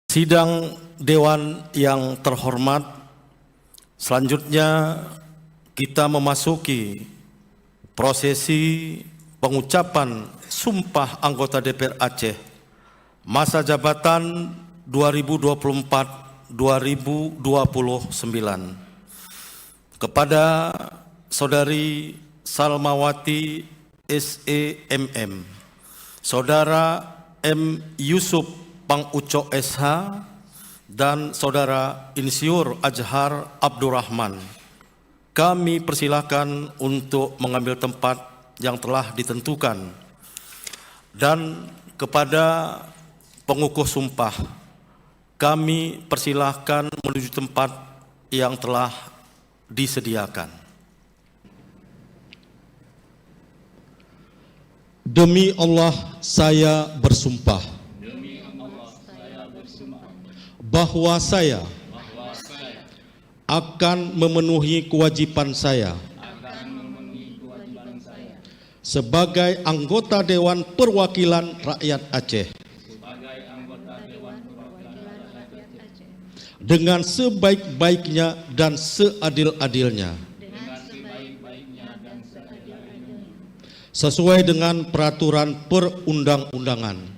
Sidang Dewan yang terhormat, selanjutnya kita memasuki prosesi pengucapan Sumpah Anggota DPR Aceh masa jabatan 2024-2029 kepada Saudari Salmawati SEMM, Saudara M. Yusuf Pang Uco SH, dan Saudara Insinyur Ajhar Abdurrahman. Kami persilakan untuk mengambil tempat yang telah ditentukan. Dan kepada pengukuh sumpah, kami persilahkan menuju tempat yang telah disediakan. Demi Allah saya bersumpah bahwa saya akan memenuhi kewajiban saya sebagai anggota Dewan Perwakilan Rakyat Aceh dengan sebaik-baiknya dan seadil-adilnya, sesuai dengan peraturan perundang-undangan,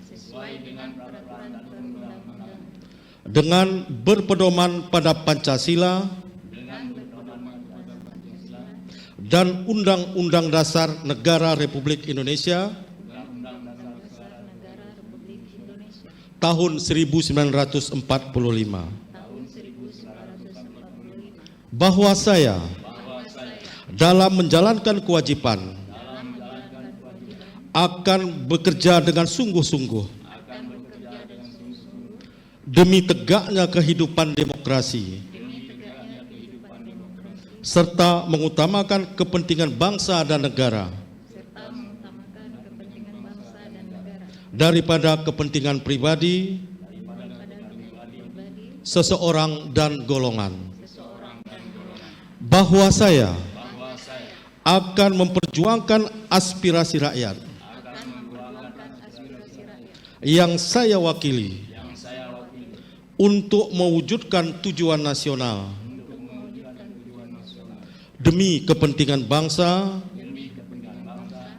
dengan berpedoman pada Pancasila dan Undang-Undang Dasar Negara Republik Indonesia tahun 1945, bahwa saya dalam menjalankan kewajiban akan bekerja dengan sungguh-sungguh demi tegaknya kehidupan demokrasi serta mengutamakan kepentingan bangsa dan negara daripada kepentingan pribadi seseorang dan golongan, bahwa saya akan memperjuangkan aspirasi rakyat yang saya wakili untuk mewujudkan tujuan nasional demi kepentingan bangsa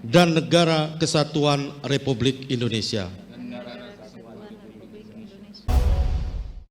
dan negara kesatuan Republik Indonesia.